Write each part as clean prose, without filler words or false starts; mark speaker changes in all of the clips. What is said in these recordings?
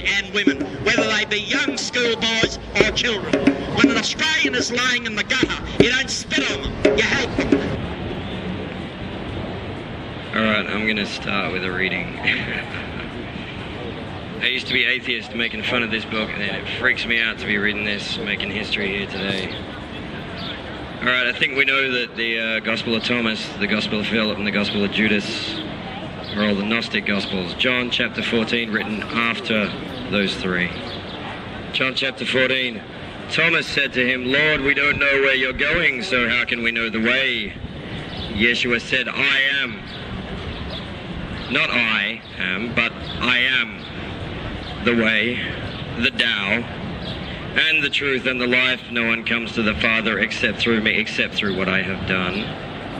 Speaker 1: and women, whether they be young schoolboys or children. When an Australian is lying in the gutter, you don't spit on them, you help them.
Speaker 2: Alright, I'm gonna start with a reading. I used to be atheist making fun of this book, and it freaks me out to be reading this, making history here today. Alright, I think we know that the Gospel of Thomas, the Gospel of Philip, and the Gospel of Judas are all the Gnostic Gospels. John chapter 14, written after those three. John chapter 14. Thomas said to him, Lord, we don't know where you're going, so how can we know the way? Yeshua said, I am. Not I am, but I am the way, the Tao, and the truth and the life. No one comes to the Father except through me, except through what I have done,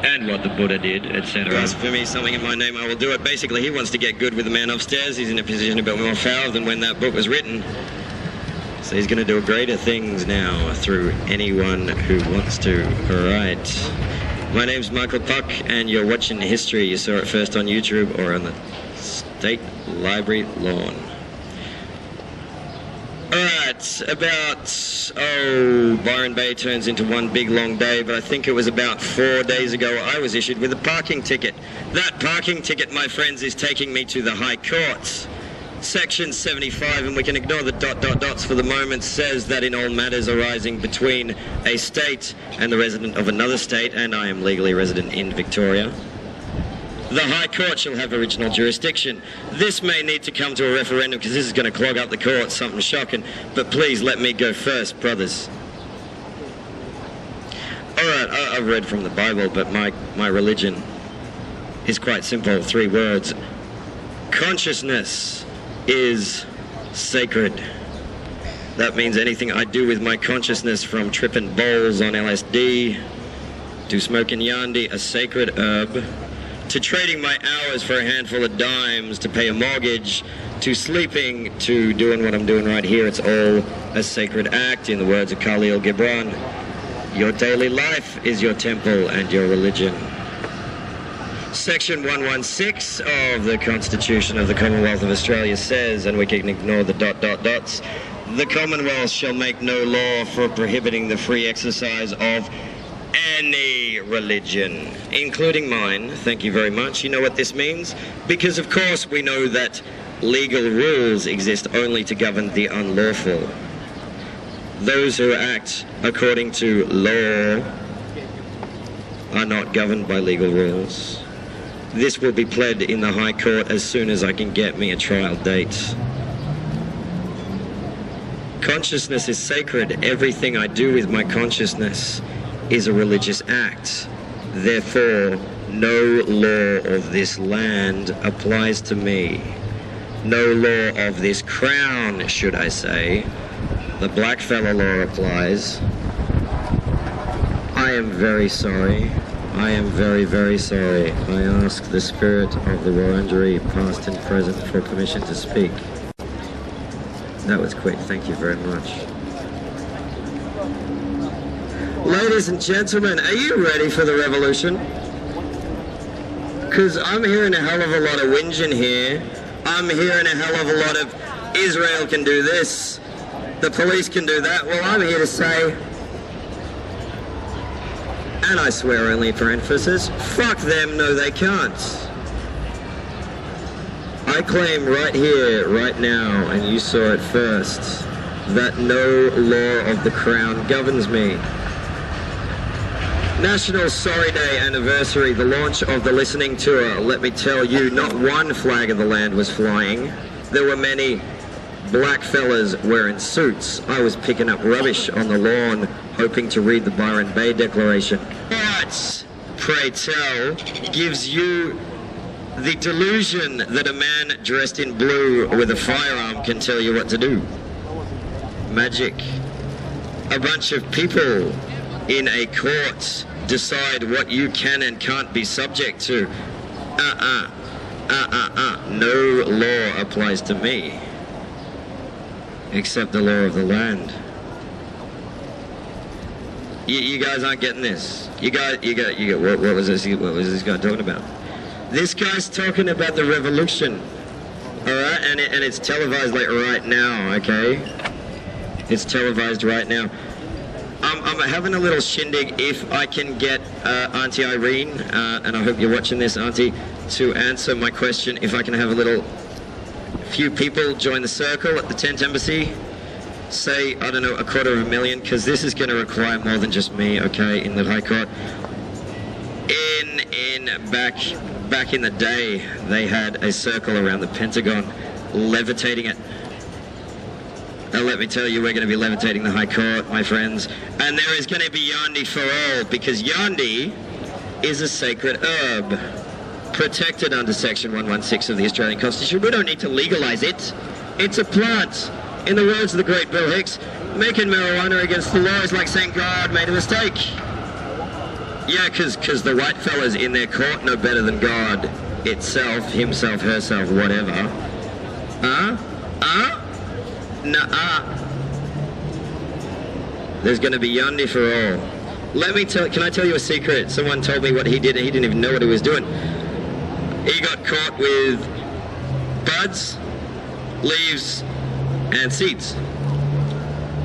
Speaker 2: and what the Buddha did, etc. Ask for me something in my name, I will do it. Basically, he wants to get good with the man upstairs. He's in a position a bit more foul than when that book was written. So he's going to do greater things now through anyone who wants to. All right. My name's Michael Puck, and you're watching History. You saw it first on YouTube or on the State Library lawn. Alright, about, Byron Bay turns into one big long day, but I think it was about 4 days ago I was issued with a parking ticket. That parking ticket, my friends, is taking me to the High Court. Section 75, and we can ignore the dots for the moment, says that in all matters arising between a state and the resident of another state, and I am legally resident in Victoria, the High Court shall have original jurisdiction. This may need to come to a referendum because this is going to clog up the court, something shocking, but please let me go first, brothers. Alright, I've read from the Bible, but my religion is quite simple, 3 words. Consciousness is sacred. That means anything I do with my consciousness, from tripping bowls on LSD, to smoking yandi, a sacred herb, to trading my hours for a handful of dimes to pay a mortgage, to sleeping, to doing what I'm doing right here, it's all a sacred act. In the words of Khalil Gibran, your daily life is your temple and your religion. Section 116 of the Constitution of the Commonwealth of Australia says, and we can ignore the dots, the Commonwealth shall make no law for prohibiting the free exercise of any religion, including mine. Thank you very much. You know what this means? Because of course we know that legal rules exist only to govern the unlawful. Those who act according to law are not governed by legal rules. This will be pled in the High Court as soon as I can get me a trial date. Consciousness is sacred. Everything I do with my consciousness is a religious act. Therefore, no law of this land applies to me. No law of this crown, should I say. The blackfella law applies. I am very sorry. I am very, very sorry. I ask the spirit of the Wurundjeri, past and present, for permission to speak. That was quick. Thank you very much. Ladies and gentlemen, are you ready for the revolution? Because I'm hearing a hell of a lot of whinging here. I'm hearing a hell of a lot of Israel can do this, the police can do that. Well, I'm here to say, and I swear only for emphasis, fuck them, no they can't. I claim right here, right now, and you saw it first, that no law of the Crown governs me. National Sorry Day anniversary, the launch of the listening tour. Let me tell you, not one flag of the land was flying. There were many black fellas wearing suits. I was picking up rubbish on the lawn, hoping to read the Byron Bay Declaration. What, pray tell, gives you the delusion that a man dressed in blue with a firearm can tell you what to do? Magic. A bunch of people in a court decide what you can and can't be subject to. No law applies to me except the law of the land. You guys aren't getting this. You got. What was this? What was this guy talking about? This guy's talking about the revolution. Alright, and it's televised like right now, okay? It's televised right now. I'm having a little shindig. If I can get Auntie Irene, and I hope you're watching this, Auntie, to answer my question, if I can have few people join the circle at the Tent Embassy, say, I don't know, 250,000, because this is going to require more than just me, okay, in the High Court. Back in the day, they had a circle around the Pentagon, levitating it. And let me tell you, we're going to be levitating the High Court, my friends. And there is going to be Yandi for all, because Yandi is a sacred herb, protected under Section 116 of the Australian Constitution. We don't need to legalise it. It's a plant. In the words of the great Bill Hicks, making marijuana against the law is like saying God made a mistake. Yeah, because the white fellas in their court know better than God itself, himself, herself, whatever. There's going to be Yandi for all. Can I tell you a secret? Someone told me what he did and he didn't even know what he was doing. He got caught with buds, leaves, and seeds.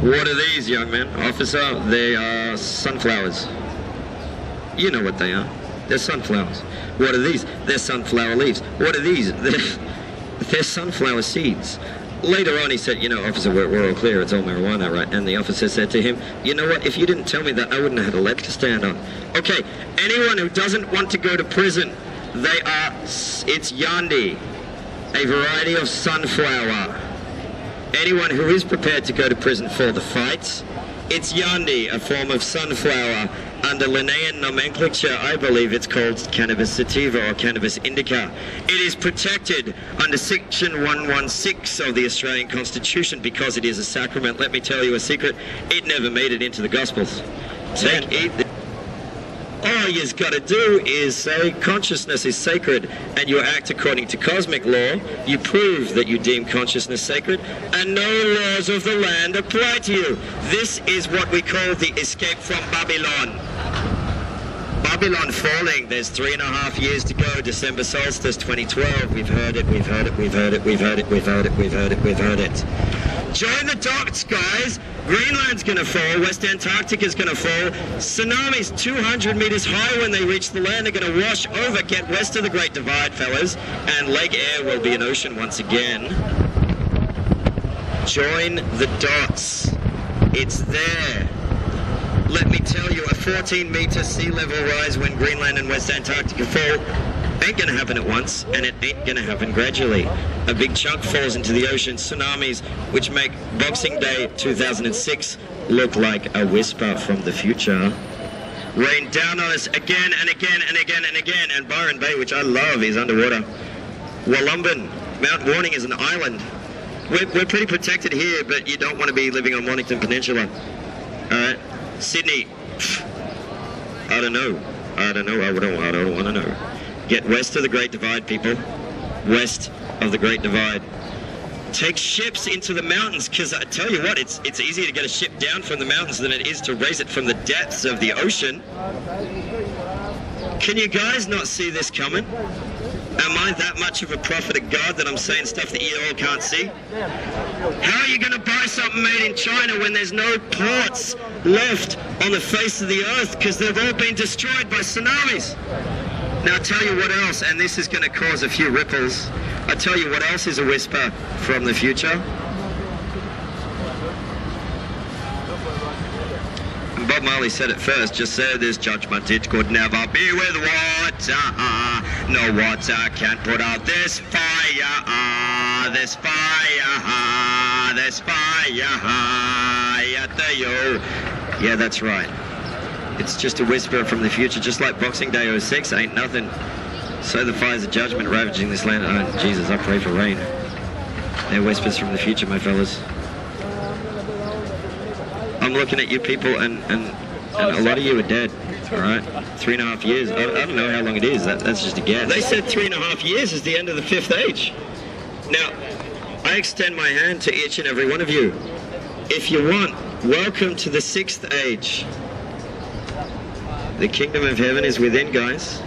Speaker 2: What are these, young man? Officer, they are sunflowers. You know what they are. They're sunflowers. What are these? They're sunflower leaves. What are these? They're sunflower seeds. Later on he said, you know, officer, we're all clear, it's all marijuana, right? And the officer said to him, you know what, if you didn't tell me that, I wouldn't have had a leg to stand on. Okay, anyone who doesn't want to go to prison, it's Yandi, a variety of sunflower. Anyone who is prepared to go to prison for the fight, it's Yandi, a form of sunflower. Under Linnaean nomenclature, I believe it's called cannabis sativa or cannabis indica. It is protected under Section 116 of the Australian Constitution because it is a sacrament. Let me tell you a secret, it never made it into the Gospels. All you've got to do is say consciousness is sacred and you act according to cosmic law. You prove that you deem consciousness sacred and no laws of the land apply to you. This is what we call the escape from Babylon. Babylon falling. There's 3.5 years to go. December solstice 2012. We've heard it, we've heard it, we've heard it, we've heard it, we've heard it, we've heard it, we've heard it. Join the dots, guys. Greenland's gonna fall, West Antarctica's gonna fall. Tsunamis 200 meters high when they reach the land are gonna wash over. Get west of the Great Divide, fellas, and Lake Eyre will be an ocean once again. Join the dots. It's there. Let me tell you, a 14-meter sea level rise when Greenland and West Antarctica fall ain't gonna happen at once, and it ain't gonna happen gradually. A big chunk falls into the ocean, tsunamis, which make Boxing Day 2006 look like a whisper from the future. Rain down on us again and again and again and again, and Byron Bay, which I love, is underwater. Wollumben, Mount Warning is an island. We're pretty protected here, but you don't want to be living on Mornington Peninsula. Alright, Sydney, I don't know, I don't want to know. Get west of the Great Divide, people. West of the Great Divide. Take ships into the mountains, because I tell you what, it's easier to get a ship down from the mountains than it is to raise it from the depths of the ocean. Can you guys not see this coming? Am I that much of a prophet of God that I'm saying stuff that you all can't see? How are you going to buy something made in China when there's no ports left on the face of the earth because they've all been destroyed by tsunamis? Now I'll tell you what else, and this is going to cause a few ripples. I'll tell you what else is a whisper from the future. And Bob Marley said it first, just said this judgment, it could never be with water. No water can put out this fire, this fire, this fire. Yeah, that's right. It's just a whisper from the future, just like Boxing Day 06 ain't nothing. So the fires of judgment ravaging this land. Oh, Jesus, I pray for rain. They're whispers from the future, my fellas. I'm looking at you people, and a lot of you are dead, all right? 3.5 years. I don't know how long it is. That's just a guess. They said 3.5 years is the end of the 5th age. Now, I extend my hand to each and every one of you. If you want, welcome to the 6th age. The kingdom of heaven is within, guys.